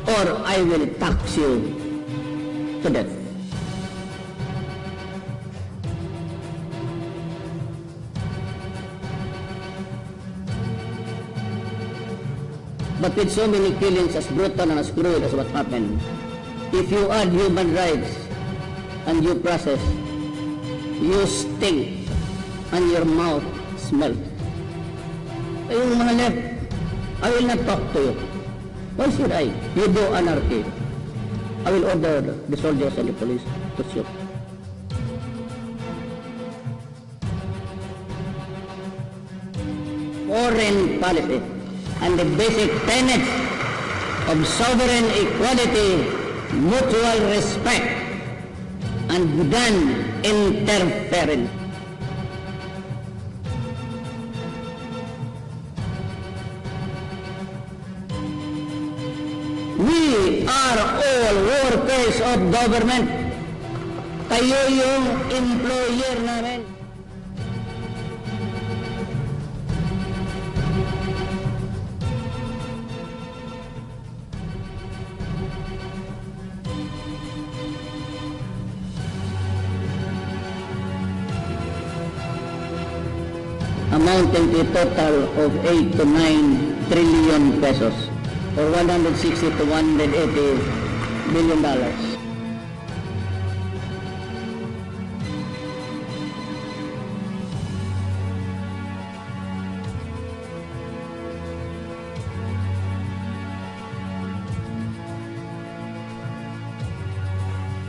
or I will tax you to death. But with so many killings as brutal and as cruel as what happened, if you add human rights and due process, you stink and your mouth smells. Yung mga left, I will not talk to you. Why should I? You do anarchy. I will order the soldiers and the police to shoot. Foreign policy and the basic tenets of sovereign equality, mutual respect, and non-interference. We are all workers of government. Kayo yung employer namin. Amounting to a total of 8 to 9 trillion pesos or 160 to 180 billion dollars.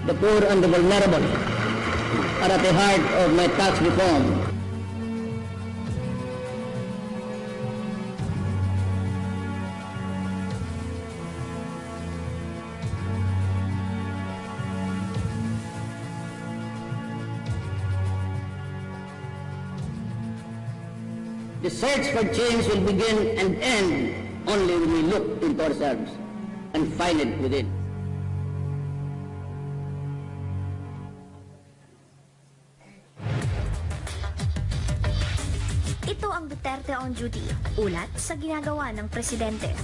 The poor and the vulnerable are at the heart of my tax reform. The search for change will begin and end only when we look into ourselves and find it within. Ito ang Duterte on Duty, ulat sa ginagawa ng Presidente.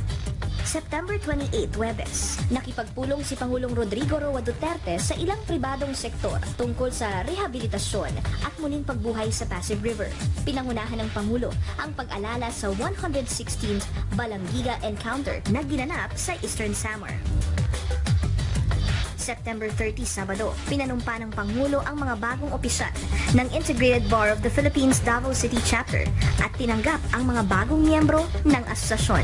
September 28, Huwebes, nakipagpulong si Pangulong Rodrigo Roa Duterte sa ilang pribadong sektor tungkol sa rehabilitasyon at muling pagbuhay sa Pasig River. Pinangunahan ng Pangulo ang pag-alala sa 116th Balangiga Encounter na ginanap sa Eastern Samar. September 30, Sabado, pinanumpa ng Pangulo ang mga bagong opisyal ng Integrated Bar of the Philippines Davao City Chapter at tinanggap ang mga bagong miyembro ng asosasyon.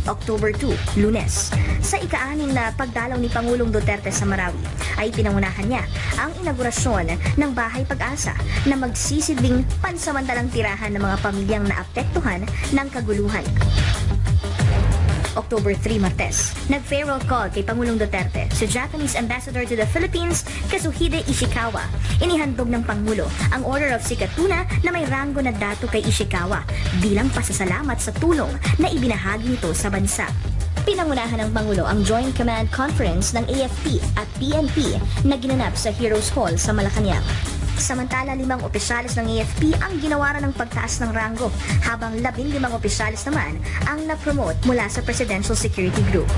October 2, Lunes. Sa ika-6 na pagdalaw ni Pangulong Duterte sa Marawi, ay pinangunahan niya ang inaugurasyon ng Bahay Pag-asa na magsisilbing pansamantalang tirahan ng mga pamilyang naapektuhan ng kaguluhan. October 3, Martes, nag-farewell call kay Pangulong Duterte sa Japanese Ambassador to the Philippines, Kazuhide Ishikawa. Inihandog ng Pangulo ang Order of Sikatuna na may ranggo na dato kay Ishikawa bilang pasasalamat sa tulong na ibinahagi nito sa bansa. Pinangunahan ng Pangulo ang Joint Command Conference ng AFP at PNP na ginanap sa Heroes Hall sa Malacanang. Samantala, 5 opisyalis ng AFP ang ginawaran ng pagtaas ng ranggo, habang 15 opisyalis naman ang na-promote mula sa Presidential Security Group.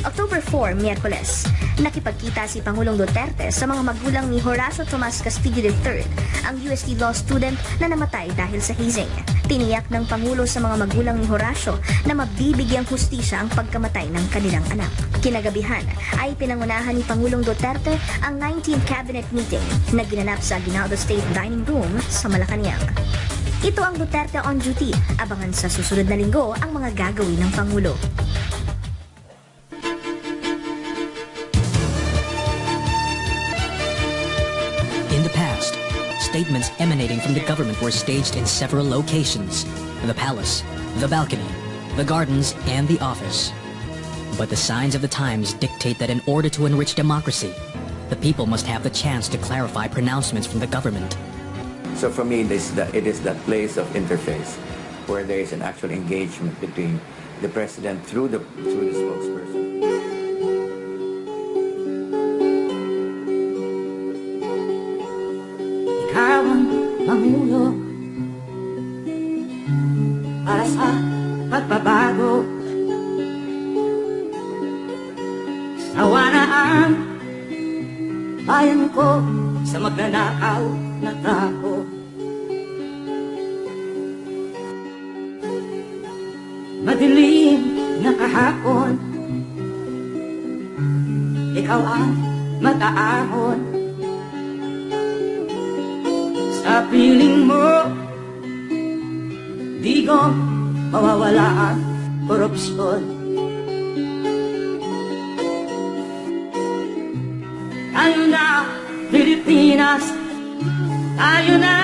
October 4, Miyerkules, nakipagkita si Pangulong Duterte sa mga magulang ni Horacio Tomas Castillo III, ang UST Law student na namatay dahil sa hazing. Tiniyak ng Pangulo sa mga magulang ni Horacio na mabibigyang hustisya ang pagkamatay ng kanilang anak. Kinagabihan ay pinangunahan ni Pangulong Duterte ang 19th Cabinet Meeting na ginanap sa Aguinaldo State Dining Room sa Malacanang. Ito ang Duterte on Duty. Abangan sa susunod na linggo ang mga gagawin ng Pangulo. Statements emanating from the government were staged in several locations: the palace, the balcony, the gardens, and the office. But the signs of the times dictate that in order to enrich democracy, the people must have the chance to clarify pronouncements from the government. So for me, it is that place of interface where there is an actual engagement between the president through the spokesperson. Ikaw ang Pangulo para sa pagbabago ang bayan ko sa magnanakaw na tao. Madilim na kahapon, ikaw ang mataahon. Sa piling mo, di ko mawawala ang korupsyon. Tayo na, Pilipinas, tayo na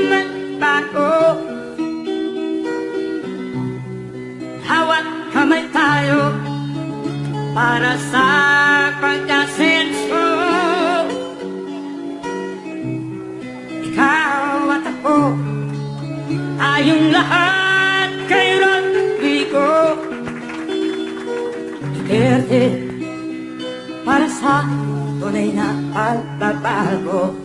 magbago. Hawat kamay tayo para sa pagkasenso. Ikaw at ako, tayong lahat kay Rodrigo Duterte, para sa tunay na pagbabago.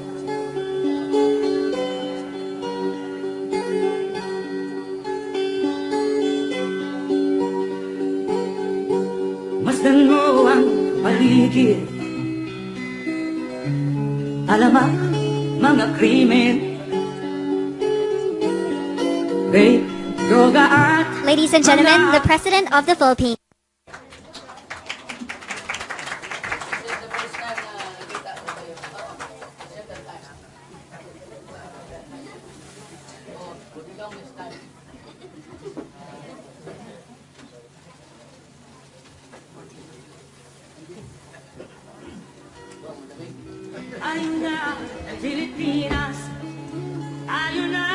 Masdan mo ang paligid, alamak mga krimen, rape, droga at Ladies and gentlemen, the President of the Philippines. tayo na, Pilipinas, tayo na.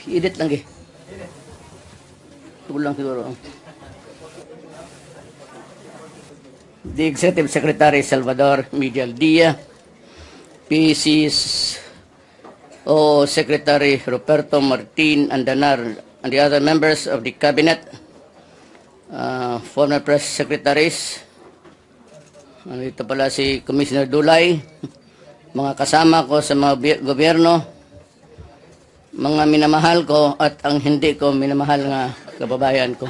I-edit lang Tulang siguro. The Executive Secretary Salvador Miguel Dia, PC's Secretary Roberto Martin Andanar, and the other members of the Cabinet, former press secretaries, ito pala si Commissioner Dulay, mga kasama ko sa mga gobyerno, mga minamahal ko at ang hindi ko minamahal nga kababayan ko.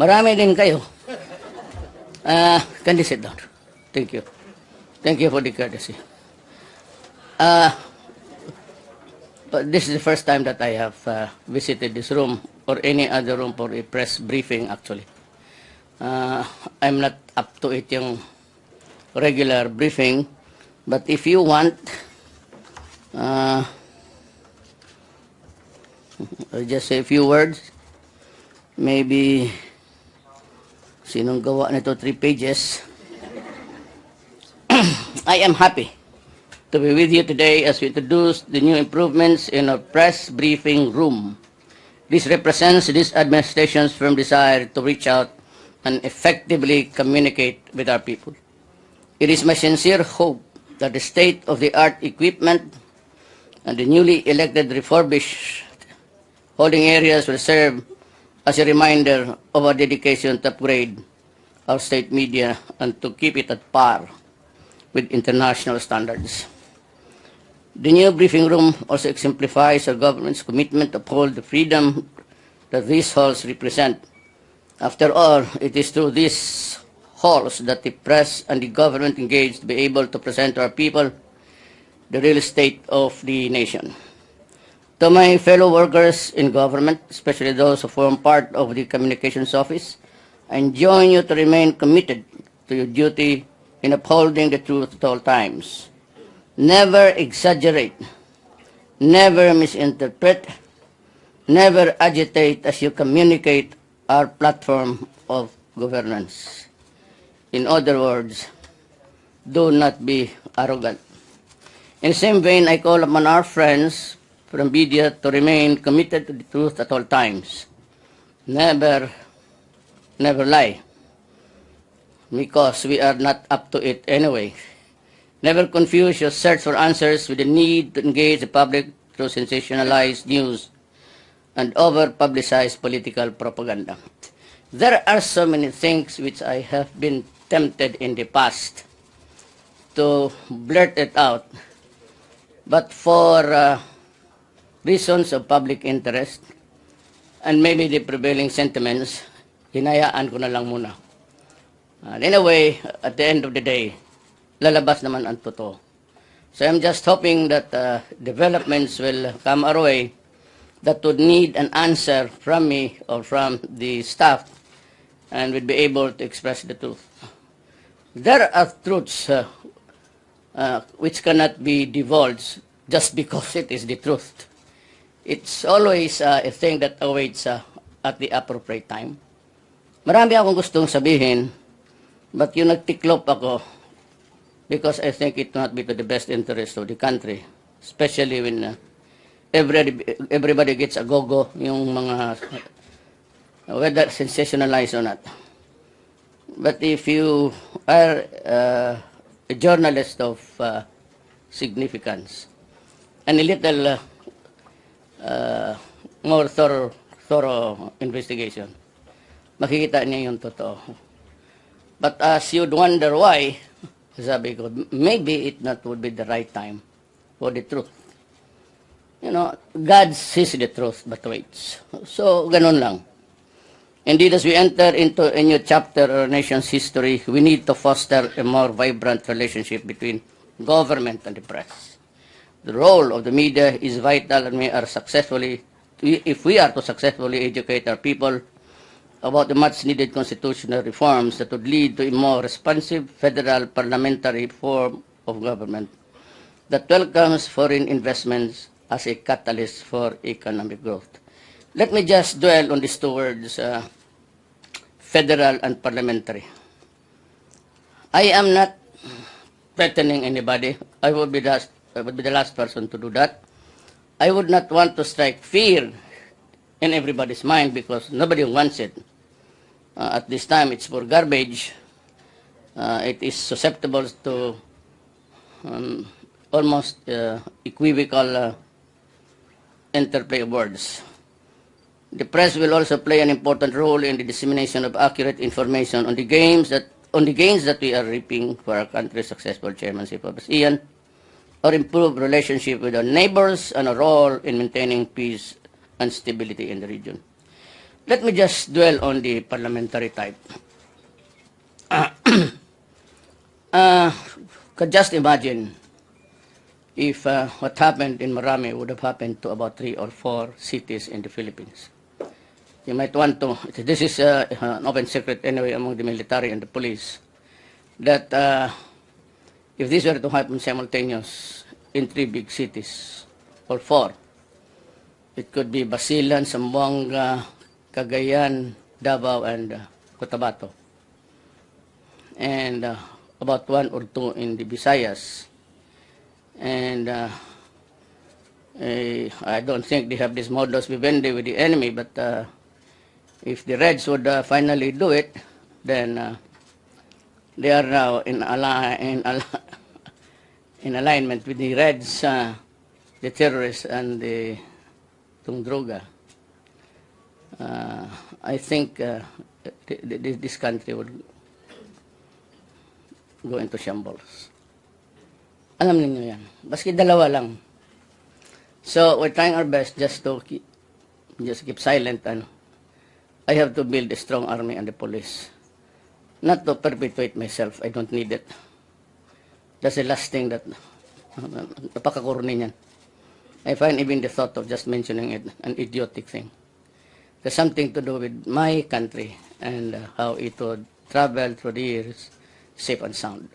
Marami din kayo. Can you sit down? Thank you. Thank you for the courtesy. But this is the first time that I have visited this room or any other room for a press briefing actually. I'm not up to it yung regular briefing, but if you want, I'll just say a few words. Maybe, sinong gawa nito 3 pages? I am happy to be with you today as we introduce the new improvements in our press briefing room. This represents this administration's firm desire to reach out and effectively communicate with our people. It is my sincere hope that the state-of-the-art equipment and the newly elected refurbished holding areas will serve as a reminder of our dedication to upgrade our state media and to keep it at par with international standards. The new briefing room also exemplifies our government's commitment to uphold the freedom that these halls represent. After all, it is through these halls that the press and the government engage to be able to present to our people the real state of the nation. To my fellow workers in government, especially those who form part of the Communications Office, I enjoin you to remain committed to your duty in upholding the truth at all times. Never exaggerate, never misinterpret, never agitate as you communicate our platform of governance. In other words, do not be arrogant. In the same vein, I call upon our friends from media to remain committed to the truth at all times. Never lie, because we are not up to it anyway. Never confuse your search for answers with the need to engage the public through sensationalized news and over-publicized political propaganda. There are so many things which I have been tempted in the past to blurt it out, but for reasons of public interest and maybe the prevailing sentiments, hinayaan ko na lang muna. And anyway, at the end of the day, lalabas naman ang totoo. So I'm just hoping that developments will come our way that would need an answer from me or from the staff and would be able to express the truth. There are truths which cannot be divulged just because it is the truth. It's always a thing that awaits at the appropriate time. Marami akong gustong sabihin, but yung nagtiklop ako because I think it not be to the best interest of the country, especially when everybody gets a go-go, yung mga whether sensationalized or not. But if you are a journalist of significance and a little more thorough investigation, makikita niya yung totoo. But as you'd wonder why, sabi ko, maybe it not would be the right time for the truth. You know, God sees the truth but waits. So, ganun lang. Indeed, as we enter into a new chapter of our nation's history, we need to foster a more vibrant relationship between government and the press. The role of the media is vital, and if we are to successfully educate our people about the much-needed constitutional reforms that would lead to a more responsive federal parliamentary form of government that welcomes foreign investments as a catalyst for economic growth. Let me just dwell on these two words, federal and parliamentary. I am not threatening anybody. I would be the last person to do that. I would not want to strike fear in everybody's mind because nobody wants it. At this time, it's for garbage. It is susceptible to almost equivocal interplay of words. The press will also play an important role in the dissemination of accurate information on the gains that we are reaping for our country's successful chairmanship of ASEAN, or improve relationship with our neighbors, and a role in maintaining peace and stability in the region. Let me just dwell on the parliamentary type. Could just imagine if what happened in Marami would have happened to about 3 or 4 cities in the Philippines. You might want to, this is an open secret anyway among the military and the police, that if this were to happen simultaneous in 3 big cities, or 4, it could be Basilan, Zamboanga, Cagayan, Davao, and Cotabato. And about 1 or 2 in the Visayas. And I don't think they have this modus vivendi with the enemy, but if the Reds would finally do it, then they are now in alignment with the Reds, the terrorists, and the Tungdroga. I think this country would go into shambles. Alam niyo yan. Baski dalawa lang. So we're trying our best just to keep silent. I have to build a strong army and the police. Not to perpetuate myself. I don't need it. That's the last thing that napakakurni niyan. I find even the thought of just mentioning it an idiotic thing. There's something to do with my country and how it would travel through the years safe and sound.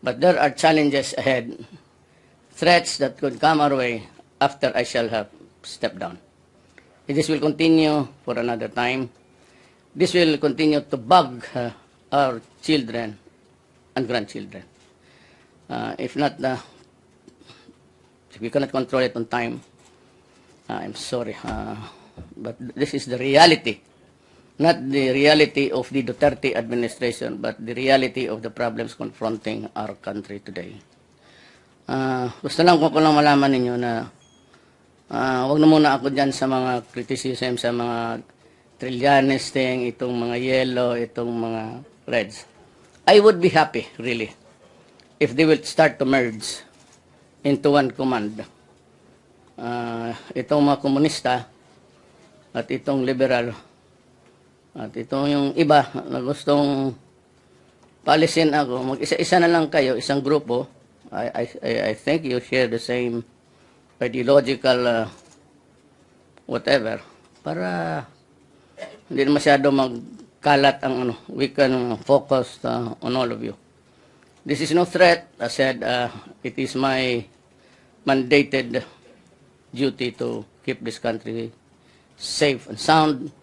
But there are challenges ahead, threats that could come our way after I shall have stepped down. This will continue for another time. This will continue to bug our children and grandchildren. If we cannot control it on time, I'm sorry, but this is the reality. Not the reality of the Duterte administration, but the reality of the problems confronting our country today. Gusto lang ko lang malaman ninyo na wag na muna ako dyan sa mga criticism, sa mga Trillanes thing, itong mga yellow, itong mga reds. I would be happy, really, if they will start to merge into one command. Itong mga komunista at itong liberal At ito yung iba na gustong paalisin ako, mag-isa-isa na lang kayo, isang grupo. I think you share the same ideological whatever, para hindi na masyado magkalat ang ano, we can focus on all of you. This is no threat. I said it is my mandated duty to keep this country safe and sound.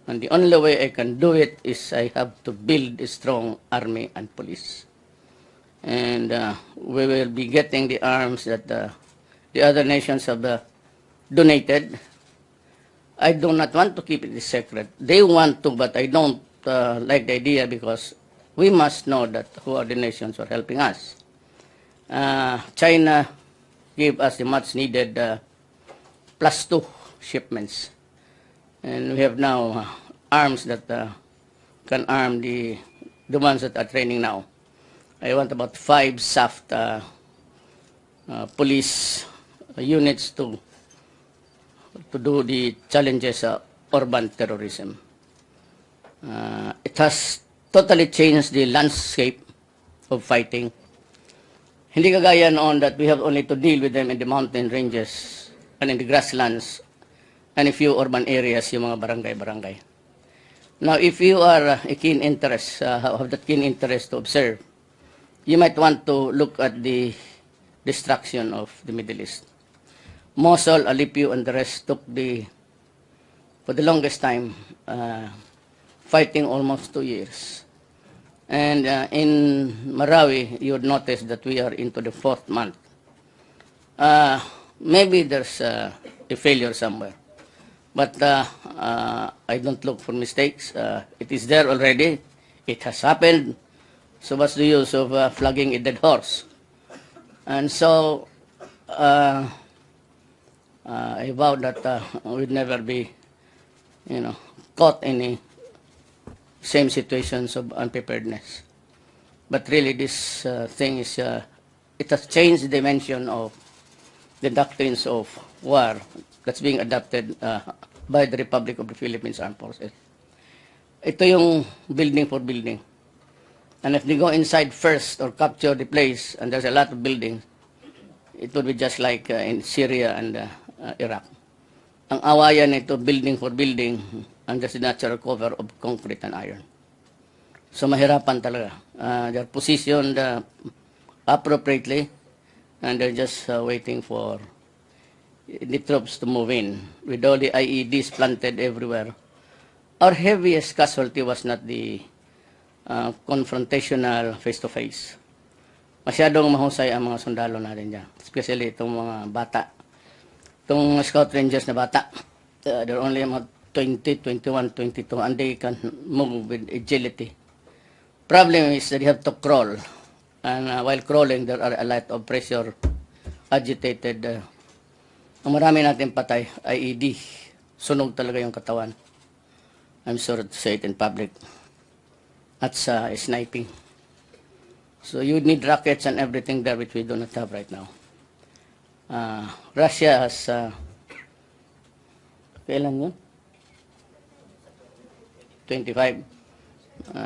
And the only way I can do it is I have to build a strong army and police. And we will be getting the arms that the other nations have donated. I do not want to keep it a secret. They want to, but I don't like the idea, because we must know that who are the nations who are helping us. China gave us the much needed +2 shipments. And we have now arms that can arm the ones that are training now. I want about 5 SAFT police units to do the challenges of urban terrorism. It has totally changed the landscape of fighting. Hindi kagaya noon that we have only to deal with them in the mountain ranges and in the grasslands and a few urban areas, yung mga barangay-barangay. Now, if you are a keen interest, have that keen interest to observe, you might want to look at the destruction of the Middle East. Mosul, Aleppo, and the rest took for the longest time, fighting almost 2 years. And in Marawi, you would notice that we are into the 4th month. Maybe there's a failure somewhere. But I don't look for mistakes. It is there already. It has happened. So what's the use of flogging a dead horse? And so I vow that we'd never be, caught in a same situations of unpreparedness. But really, this thing is, it has changed the dimension of the doctrines of war that's being adopted by the Republic of the Philippines Armed Forces. Ito yung building for building. And if they go inside first or capture the place, and there's a lot of buildings, it would be just like in Syria and Iraq. Ang awayan nito, building for building, and there's a natural cover of concrete and iron. So mahirapan talaga. They're positioned appropriately, and they're just waiting for the troops to move in with all the IEDs planted everywhere. Our heaviest casualty was not the confrontational face-to-face. Masyadong mahusay ang mga sundalo natin dyan, especially itong mga bata. Itong Scout Rangers na bata, they're only about 20, 21, 22, and they can move with agility. Problem is that you have to crawl, and while crawling, there are a lot of pressure, agitated. Ang marami natin patay, IED, sunog talaga yung katawan. I'm sorry to say it in public. That's sniping. So you need rockets and everything there, which we do not have right now. Russia has, kailan yun? 25.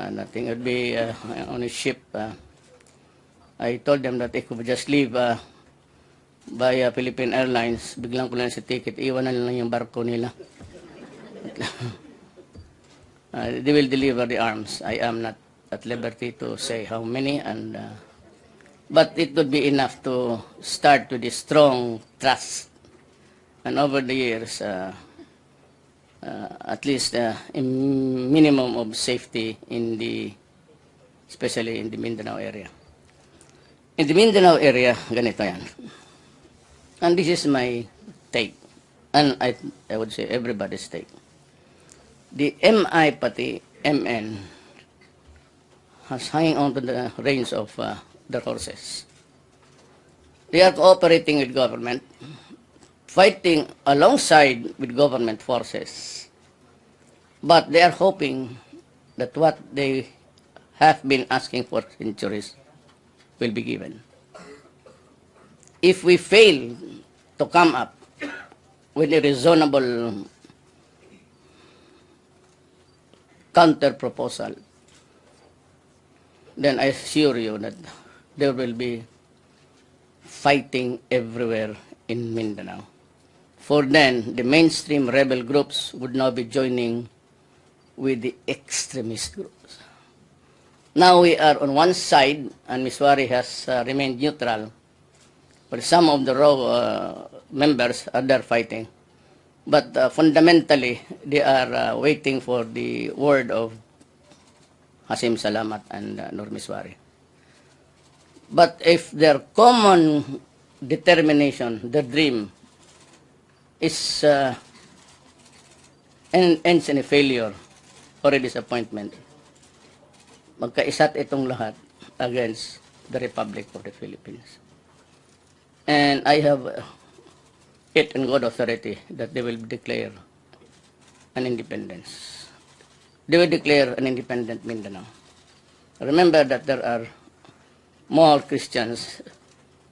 Nothing would be on a ship. I told them that they could just leave by Philippine Airlines. Biglang ko lang si ticket, iwan na lang yung barko nila. They will deliver the arms. I am not at liberty to say how many, and but it would be enough to start with a strong trust. And over the years, at least a minimum of safety especially in the Mindanao area. In the Mindanao area, ganito yan. And this is my take, and I would say everybody's take. The MI pati MN has hanging on to the reins of their horses. They are cooperating with government, fighting alongside with government forces, but they are hoping that what they have been asking for centuries will be given. If we fail to come up with a reasonable counter proposal, then I assure you that there will be fighting everywhere in Mindanao. For then, the mainstream rebel groups would now be joining with the extremist groups. Now we are on one side, and Miswari has remained neutral, but some of the raw members are there fighting. But fundamentally, they are waiting for the word of Hasim Salamat and Nur Miswari. But if their common determination, their dream, is ends in a failure or a disappointment, magkaisat itong lahat against the Republic of the Philippines. And I have it in God authority that they will declare an independence. They will declare an independent Mindanao. Remember that there are more Christians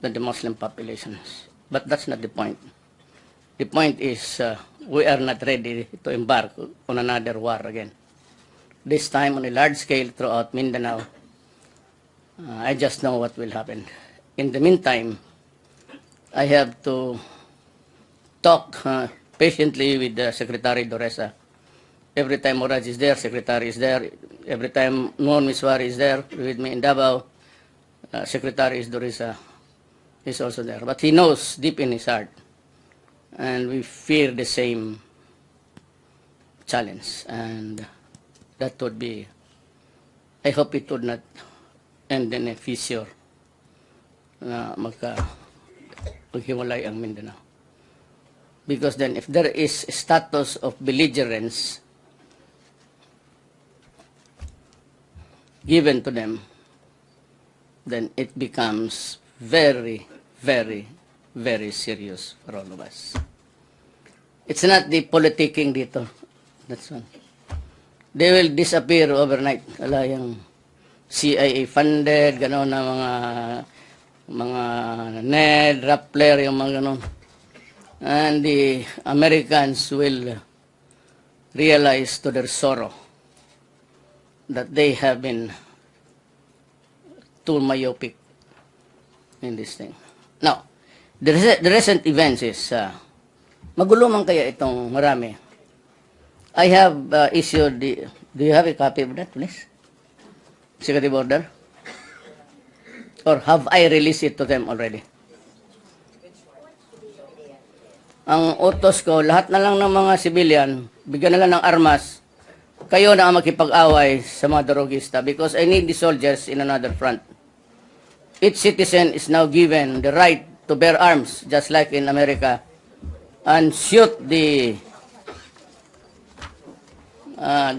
than the Muslim populations. But that's not the point. The point is we are not ready to embark on another war again. This time on a large scale throughout Mindanao. I just know what will happen. In the meantime, I have to talk patiently with Secretary Doresa. Every time Moraj is there, Secretary is there. Every time Nur Miswari is there with me in Davao, Secretary Doresa is also there. But he knows deep in his heart, and we fear the same challenge. And that would be, I hope it would not end in a fissure na maghiwalay ang Mindanao. Because then if there is a status of belligerence given to them, then it becomes very, very, very serious for all of us. It's not the politicking dito. That's one. They will disappear overnight. Wala yung CIA funded, gano'n na mga NED, Rappler, yung mga gano'n. And the Americans will realize to their sorrow that they have been too myopic in this thing. Now, the recent events is, magulo man kaya itong marami. I have issued the, do you have a copy of that, please? Secretary Border? Or have I released it to them already? Ang utos ko, lahat na lang ng mga civilian, bigyan na lang ng armas, kayo na ang makipag-away sa mga drogista because I need the soldiers in another front. Each citizen is now given the right to bear arms, just like in America, and shoot the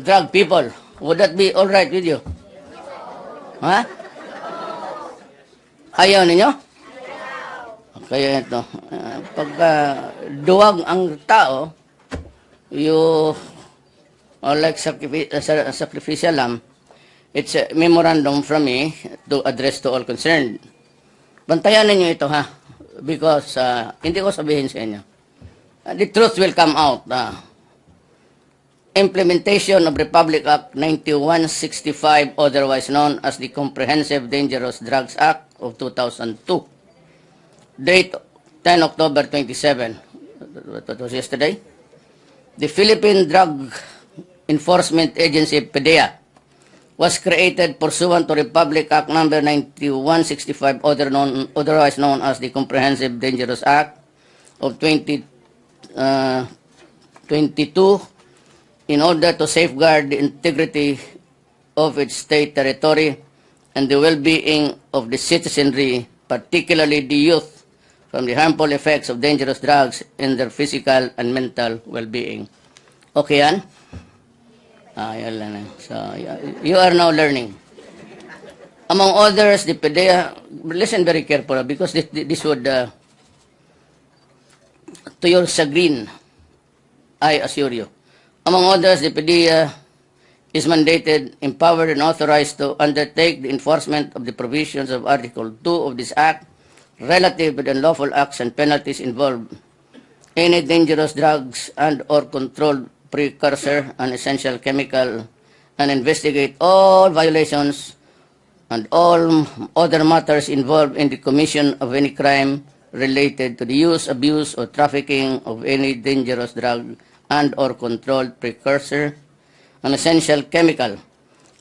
drug people. Would that be all right with you? Ha? Ayaw ninyo? Kaya ito, pagka duwag ang tao, you are like sacrificial lamb. It's a memorandum from me to address to all concerned. Bantayan ninyo ito ha, because hindi ko sabihin sa inyo. The truth will come out. Implementation of Republic Act 9165, otherwise known as the Comprehensive Dangerous Drugs Act of 2002. Date 10 October 27. What was yesterday? The Philippine Drug Enforcement Agency, PDEA, was created pursuant to Republic Act number 9165, otherwise known as the Comprehensive Dangerous Act of 2022, in order to safeguard the integrity of its state territory and the well-being of the citizenry, particularly the youth, from the harmful effects of dangerous drugs in their physical and mental well-being. Okay yan? Yan lang. So, you are now learning. Among others, the PDEA, listen very carefully because this would, to your chagrin, I assure you. Among others, the PDEA is mandated, empowered, and authorized to undertake the enforcement of the provisions of Article 2 of this Act relative to the unlawful acts and penalties involved any dangerous drugs and or controlled precursor and essential chemical and investigate all violations and all other matters involved in the commission of any crime related to the use, abuse, or trafficking of any dangerous drug and or controlled precursor, an essential chemical,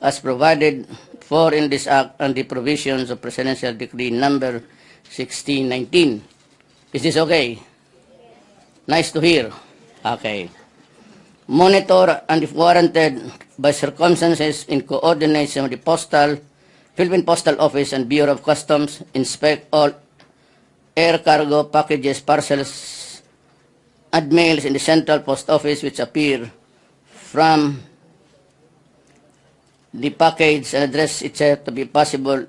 as provided for in this act and the provisions of Presidential Decree number 1619. Is this okay? Nice to hear. Okay. Monitor and if warranted by circumstances in coordination with the Philippine Postal Office and Bureau of Customs, inspect all air cargo packages, parcels, and mails in the Central Post Office which appear from the package and address itself to be possible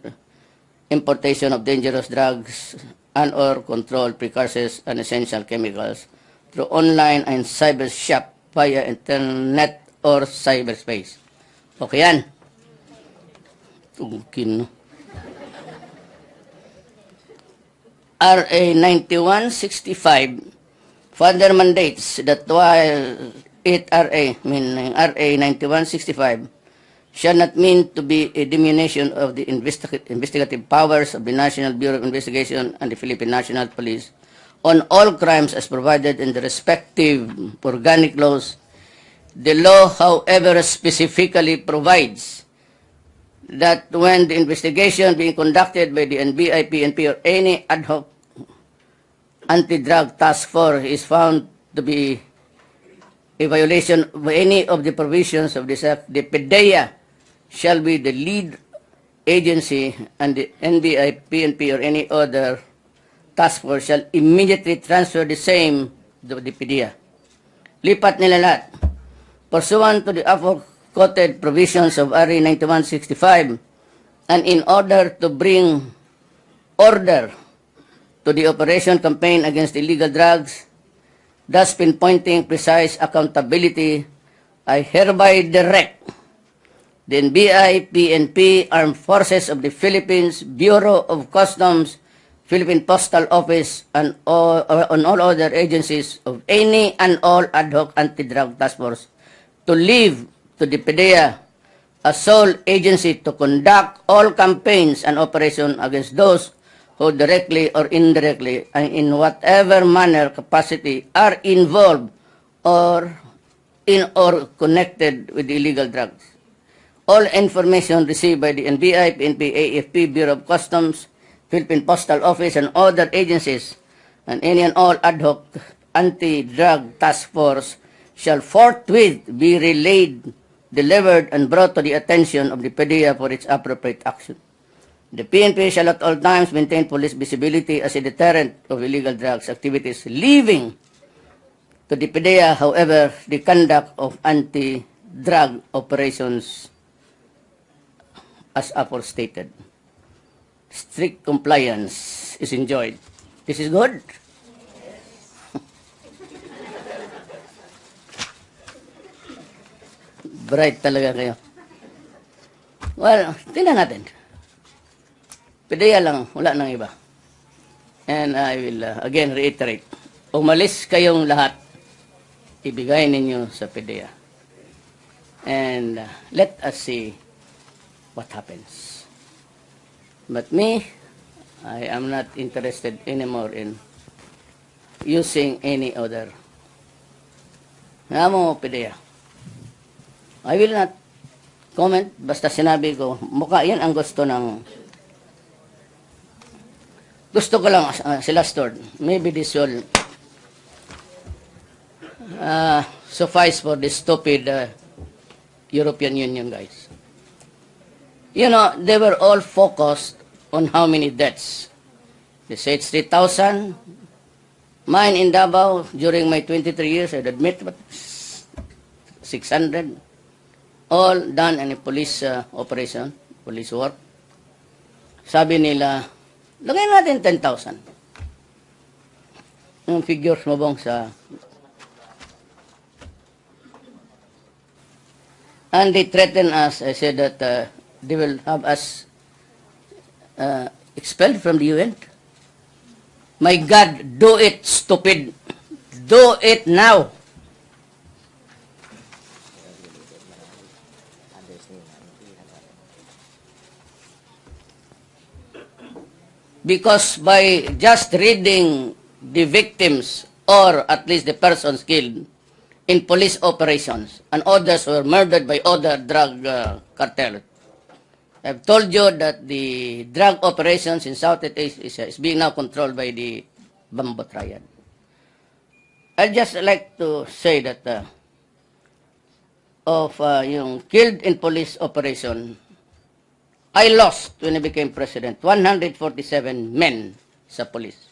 importation of dangerous drugs and or controlled precursors and essential chemicals through online and cyber shop via internet or cyberspace. Okay yan? Tungkin, no? RA 9165 further mandates that while RA 9165 shall not mean to be a diminution of the investigative powers of the National Bureau of Investigation and the Philippine National Police on all crimes as provided in the respective organic laws. The law, however, specifically provides that when the investigation being conducted by the NBI, PNP, or any ad hoc anti-drug task force is found to be a violation of any of the provisions of this act, the PDEA shall be the lead agency and the NBI, PNP, or any other task force shall immediately transfer the same to the PDEA. Lipat nila lahat. Pursuant to the quoted provisions of RA 9165 and in order to bring order to the operation campaign against illegal drugs, thus pinpointing precise accountability, I hereby direct the NBI, PNP, Armed Forces of the Philippines, Bureau of Customs, Philippine Postal Office, and on all other agencies of any and all ad hoc anti-drug task force to leave to the PDEA a sole agency to conduct all campaigns and operations against those who directly or indirectly and in whatever manner capacity are involved or in or connected with illegal drugs. All information received by the NBI, PNP, AFP, Bureau of Customs, Philippine Postal Office, and other agencies, and any and all ad hoc anti-drug task force shall forthwith be relayed, delivered, and brought to the attention of the PDEA for its appropriate action. The PNP shall at all times maintain police visibility as a deterrent of illegal drugs activities, leaving to the PDEA, however, the conduct of anti-drug operations as aforestated. Strict compliance is enjoyed. This is good. Bright talaga kayo. Well, tingnan natin. PDEA lang, wala nang iba. And I will again reiterate, umalis kayong lahat, ibigay ninyo sa PDEA. And let us see what happens. But me, I am not interested anymore in using any other. Nga mo, PDEA. I will not comment, basta sinabi ko, mukha yan ang gusto ng, gusto ko lang, sila stored. Maybe this will suffice for the stupid European Union guys. You know, they were all focused on how many deaths. They say it's 3,000. Mine in Davao, during my 23 years, I'd admit, but 600. All done in a police operation, police work. Sabi nila, lagay natin 10,000. Yung figures mo bang sa... And they threaten us. I said that they will have us expelled from the UN. My God, do it, stupid. Do it now. because by just reading the victims or at least the persons killed in police operations and others were murdered by other drug cartels. I've told you that the drug operations in Southeast Asia is being now controlled by the Bambo Triad. I'd just like to say that of yung killed in police operation, I lost when I became president 147 men sa police.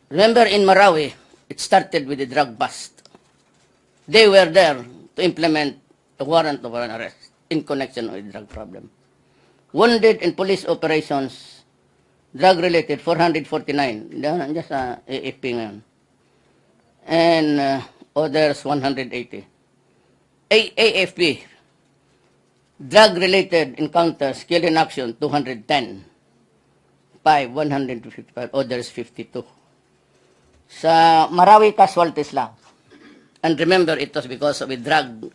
Remember in Marawi, it started with the drug bust. They were there to implement a warrant of an arrest in connection with drug problem. Wounded in police operations, drug-related, 449. Just AFP ngayon. And others, 180. AFP, drug-related encounters, killed in action, 210. 155, others 52. Sa Marawi casualties lang. And remember, it was because of a drug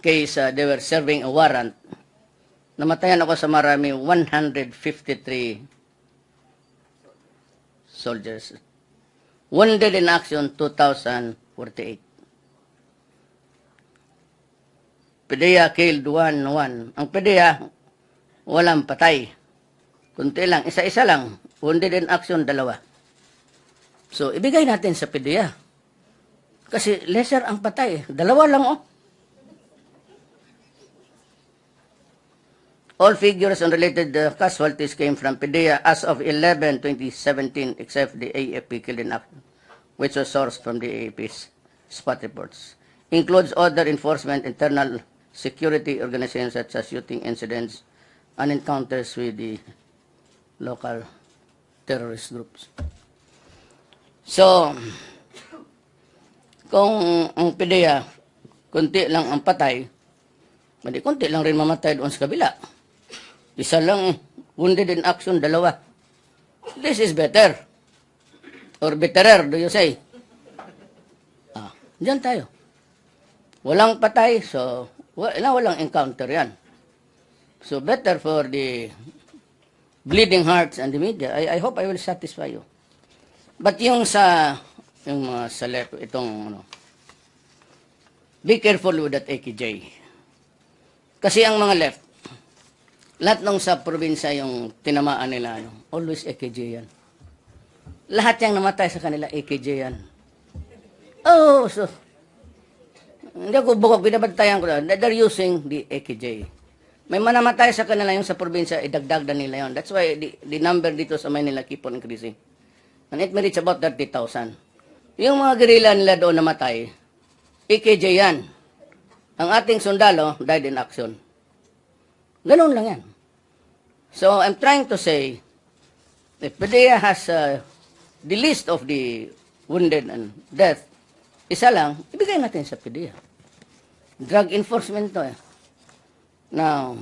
case, they were serving a warrant. Namatayan ako sa Marami, 153 soldiers. Wounded in action, 2,048. PDEA killed 1. Ang PDEA, walang patay. Kunti lang, isa-isa lang. Wounded in action, 2. So, ibigay natin sa PDEA. Kasi lesser ang patay. 2 lang, oh. All figures on related casualties came from PDEA as of 11/2017, except the AFP killed in action, which was sourced from the AFP's spot reports. Includes other enforcement, internal security organizations such as shooting incidents and encounters with the local terrorist groups. So, kung ang PDEA, kunti lang ang patay, hindi kunti lang rin mamatay doon sa kabila. Isa lang, wounded in action, 2. This is better. Or betterer, do you say? Diyan tayo. Walang patay, so walang encounter yan. So better for the bleeding hearts and the media. I hope I will satisfy you. But yung sa left, itong be careful with that AKJ. Kasi ang mga left, lahat nung sa probinsya yung tinamaan nila, always AKJ yan. Lahat yung namatay sa kanila, AKJ yan. Oh, so, hindi ako bukog, binabantayan ko na. They're using the AKJ. May manamatay sa kanila yung sa probinsya, idagdag na nila yun. That's why the number dito sa Manila keep on increasing. And it may reach about 30,000. Yung mga guerrilla nila doon namatay, AKJ yan. Ang ating sundalo died in action. Ganun lang yan. So, I'm trying to say, if PDEA has the list of the wounded and death, isa lang, ibigay natin sa PDEA. Drug enforcement to eh. Now,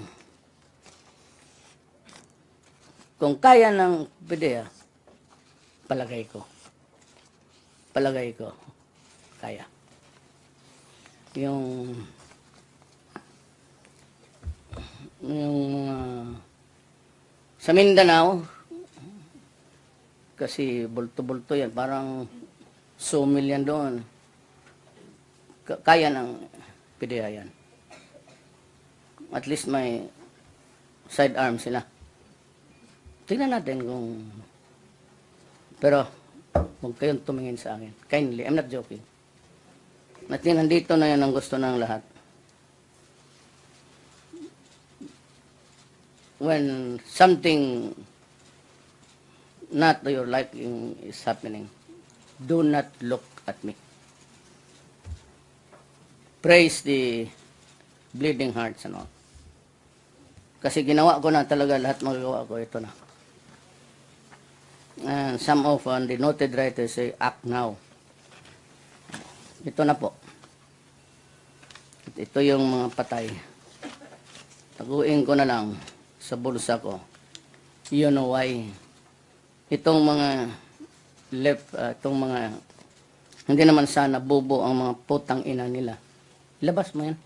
kung kaya ng PDEA, palagay ko, kaya. Yung sa Mindanao, kasi bulto-bulto yan, parang sumil yan doon. Kaya ng PDEA yan. At least may sidearm sila. Tingnan natin kung... Pero, huwag kayong tumingin sa akin. Kindly, I'm not joking. At nandito na yan ang gusto ng lahat. When something not to your liking is happening, do not look at me. Praise the bleeding hearts and all. Kasi ginawa ko na talaga lahat magagawa ko. Ito na. And some of the noted writers say, act now. Ito na po. Ito yung mga patay. Taguin ko na lang sa bulsa ko. You know why? Itong mga left, itong mga hindi naman sana bobo ang mga putang ina nila. Labas mo yan.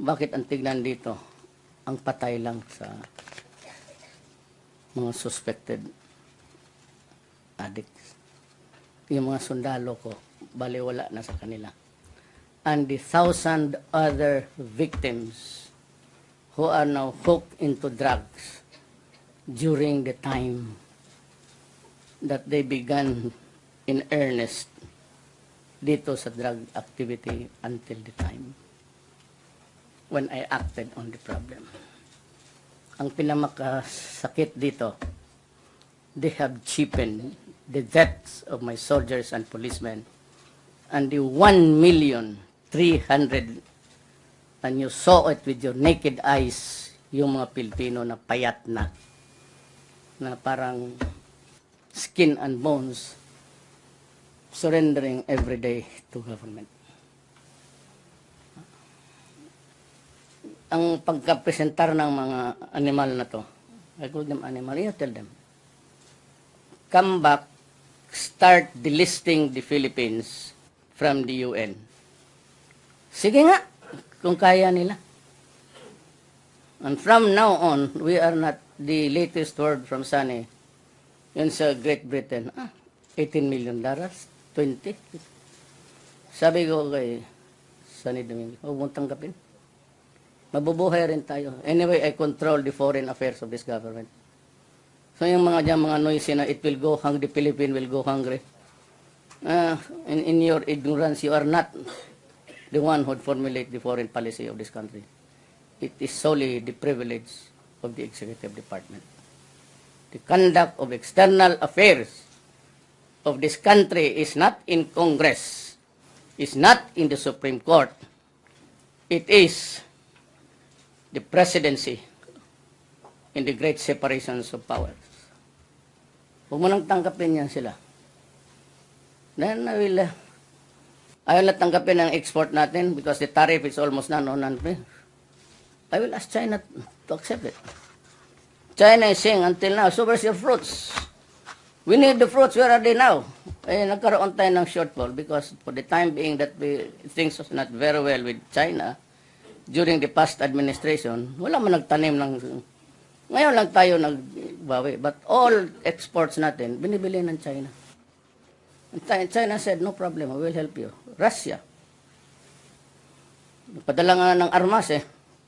Bakit ang tignan dito? ang patay lang sa mga suspected addicts. Yung mga sundalo ko, baliwala na sa kanila. And the 1,000 other victims who are now hooked into drugs during the time that they began in earnest dito sa drug activity until the time when I acted on the problem. Ang pinamakasakit dito, they have cheapened the deaths of my soldiers and policemen and the 1,300,000, and you saw it with your naked eyes, yung mga Pilipino na payat na parang skin and bones, surrendering every day to government. Ang pagkapresentar ng mga animal na to, I call them animal, you tell them, come back, start delisting the Philippines from the UN. Sige nga, kung kaya nila. And from now on, we are not the latest word from Sunny. Yun sa Great Britain, $18 million, 20. Sabi ko kay Sunny Domingo, huwag mong tanggapin. Mabubuhay rin tayo. Anyway, I control the foreign affairs of this government. So yung mga noisy na it will go hungry, the Philippines will go hungry. In your ignorance, you are not the one who formulate the foreign policy of this country. It is solely the privilege of the executive department. The conduct of external affairs of this country is not in Congress, is not in the Supreme Court. It is the presidency in the great separations of powers. Huwag mo nang tanggapin yan sila. Then ayaw na tanggapin ang export natin because the tariff is almost none or none-free. I will ask China to accept it. China is saying until now, so where's your fruits? We need the fruits, where are they now? Nagkaroon tayo ng shortfall because for the time being that things was not very well with China, during the past administration, wala man nagtanim ng... Ngayon lang tayo nagbawi. But all exports natin, binibili ng China. And China said, no problem, we will help you. Russia. Padala nga ng armas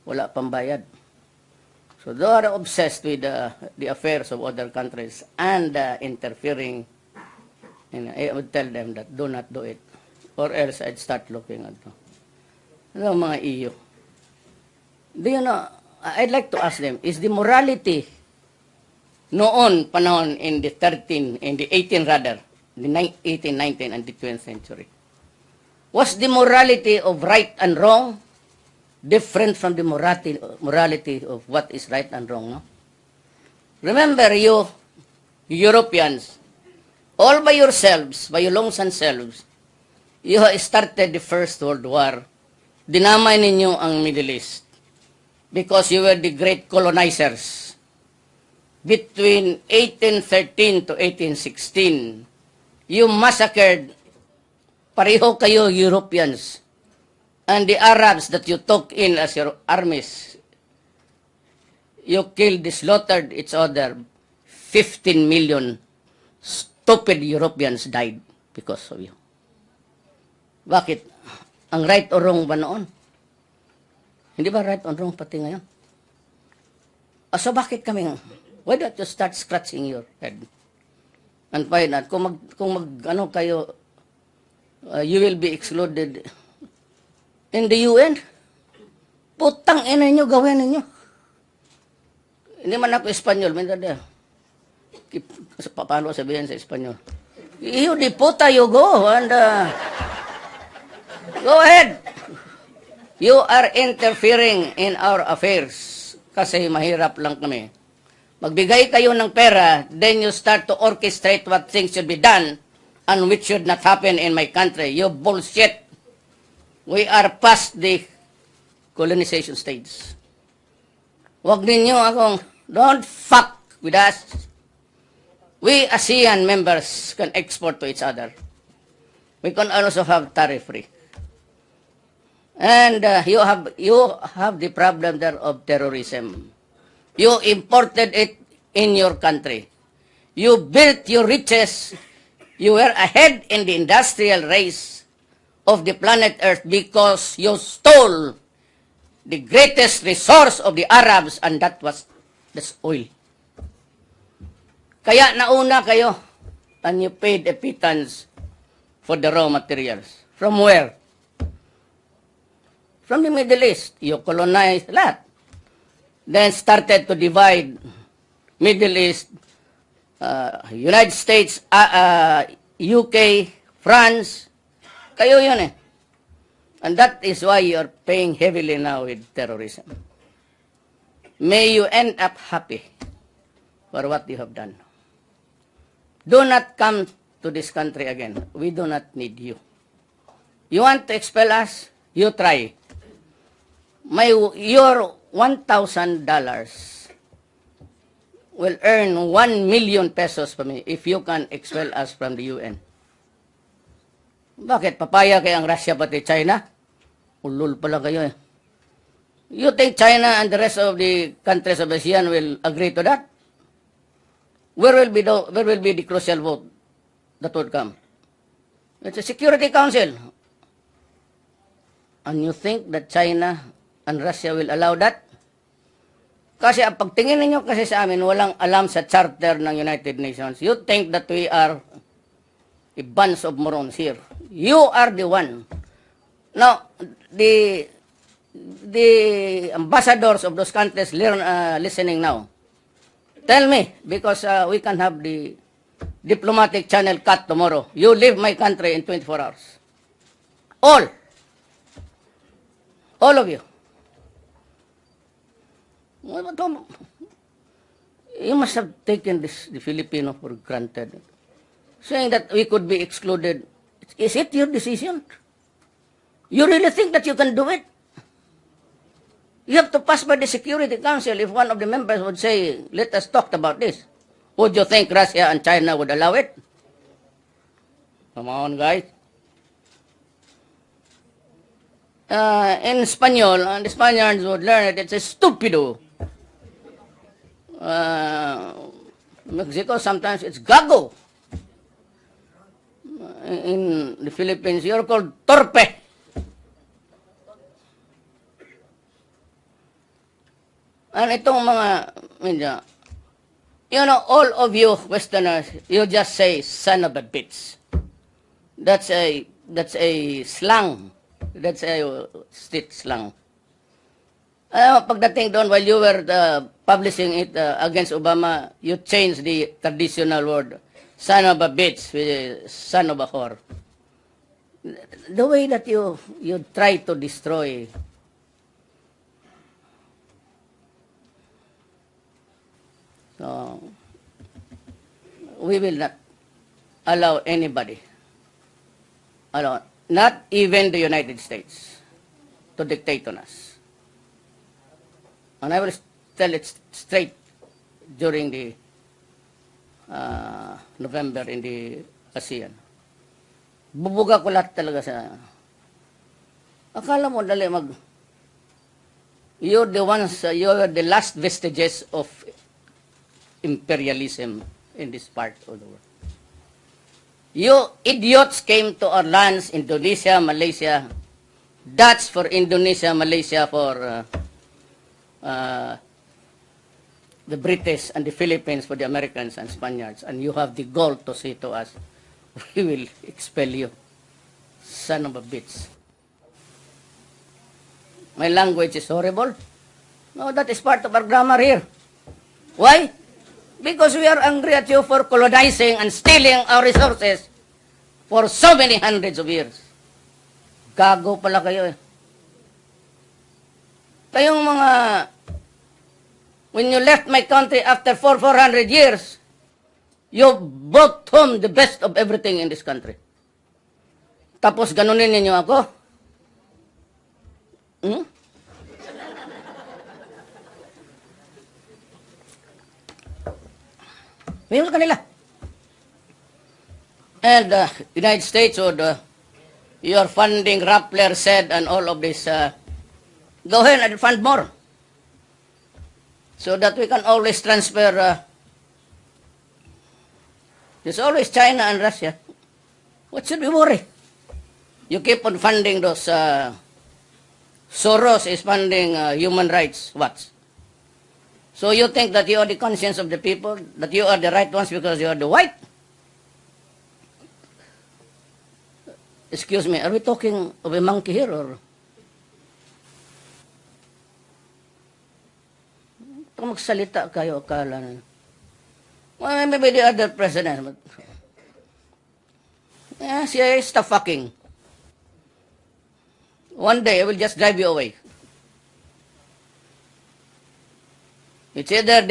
wala pang bayad. So they are obsessed with the affairs of other countries and interfering. And I would tell them that do not do it. Or else I'd start looking at mga EU. Do you know, I'd like to ask them, is the morality noon, panahon in the 18 rather, the 18, 19, and the 20th century, was the morality of right and wrong different from the morality of what is right and wrong, no? Remember, you Europeans, all by yourselves, by your lonesome selves, you started the First World War. Dinamay ninyo ang Middle East because you were the great colonizers. Between 1813 to 1816, you massacred, pareho kayo Europeans, and the Arabs that you took in as your armies. You killed, slaughtered each other. 15 million stupid Europeans died because of you. Bakit? Ang right or wrong ba noon? Hindi ba right or wrong pati ngayon? So bakit kami, why don't you start scratching your head? And find out, kung mag kayo, you will be excluded in the UN. Putang ina nyo, gawin ninyo. Hindi man ako Espanyol, paano sabihin sa Espanyol? You di puta, you go, and go ahead. You are interfering in our affairs kasi mahirap lang kami. Magbigay kayo ng pera, then you start to orchestrate what things should be done and which should not happen in my country. You bullshit. We are past the colonization stage. Huwag ninyo akong, don't fuck with us. We ASEAN members can export to each other. We can also have tariff-free. And you have the problem there of terrorism. You imported it in your country. You built your riches. You were ahead in the industrial race of the planet Earth because you stole the greatest resource of the Arabs, and that was this oil. Kaya nauna kayo, and you paid a pittance for the raw materials. From where? From the Middle East. You colonized that. Then started to divide Middle East, United States, UK, France. Kayo yun eh. And that is why you are paying heavily now with terrorism. May you end up happy for what you have done. Do not come to this country again. We do not need you. You want to expel us? You try. Your $1,000 will earn 1 million pesos for me if you can expel us from the UN. Bakit? Papaya kaya ang Russia pati China? Ulul pala kayo eh. You think China and the rest of the countries of ASEAN will agree to that? Where will be the crucial vote that would come? It's a Security Council. And you think that China and Russia will allow that? Kasi ang pagtingin ninyo kasi sa amin, walang alam sa charter ng United Nations. You think that we are a bunch of morons here. You are the one. Now, the ambassadors of those countries listening now. Tell me, because we can have the diplomatic channel cut tomorrow. You leave my country in 24 hours. All of you. You must have taken the Filipino for granted. Saying that we could be excluded. Is it your decision? You really think that you can do it? You have to pass by the Security Council. If one of the members would say, let us talk about this, would you think Russia and China would allow it? Come on, guys. In Spanish, the Spaniards would learn it. It's a stupido. Mexico, sometimes it's gago. In the Philippines, you're called torpe. And itong mga, you know, all of you Westerners, you just say, son of a bitch. That's a slang. That's a street slang. Pagdating doon, while you were publishing it against Obama, you changed the traditional word, son of a bitch, son of a whore. The way that you try to destroy so, we will not allow anybody, not even the United States, to dictate on us. And I will tell it straight during the November in the ASEAN. Bubuga ko lahat talaga sa... Akala mo, dali you're the ones, you're the last vestiges of imperialism in this part of the world. You idiots came to our lands, Indonesia, Malaysia, Dutch for Indonesia, Malaysia for the British and the Philippines for the Americans and Spaniards, and you have the gall to say to us, we will expel you, son of a bitch. My language is horrible. No, that is part of our grammar here. Why? Because we are angry at you for colonizing and stealing our resources for so many hundreds of years. Gago pala kayo eh. Kayong mga, when you left my country after 400 years, you brought home the best of everything in this country. Tapos ganunin ninyo ako? Mayroon kanila. And the United States You are funding Rappler, said, and all of this. Go ahead and fund more. So that we can always transfer. There's always China and Russia. What should we worry? You keep on funding those. Soros is funding human rights. What? So you think that you are the conscience of the people, that you are the right ones because you are the white? Excuse me, are we talking of a monkey here or? Kung magsalita kayo, akala na. Well, maybe the other president. But, yeah, siya is the fucking. One day, I will just drive you away. It's either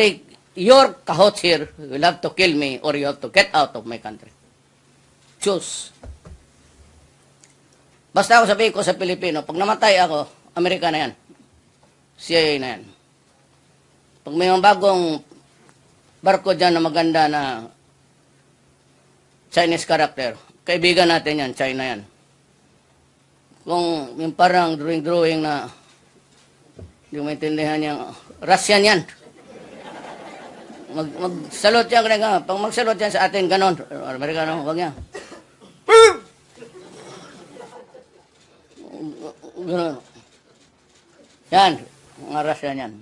your cahots here will have to kill me or you have to get out of my country. Choose. Basta ako sabihin ko sa Pilipino, pag namatay ako, Amerika na yan. CIA na yan. Pag may mga bagong barko dyan na maganda na Chinese character, kaibigan natin yan, China yan. Kung yung parang drawing na hindi mo maintindihan yung Russian yan. Magsalot yan, ganyan. Pag magsalot yan sa atin, ganon. Amerikano, wag yan. Ganon. Yan, mga Russian yan.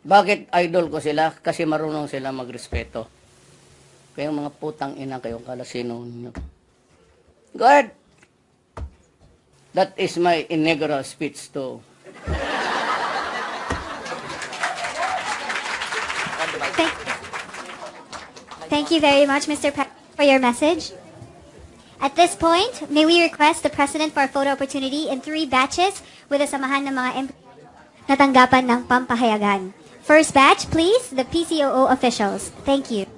Bakit idol ko sila? Kasi marunong sila magrespeto. Kaya mga putang ina kayo, kala sino ninyo. Go ahead. That is my inaugural speech to... Thank you very much, Mr. for your message. At this point, may we request the President for a photo opportunity in 3 batches with the samahan ng mga natanggapan ng pampahayagan. First batch, please, the PCOO officials. Thank you.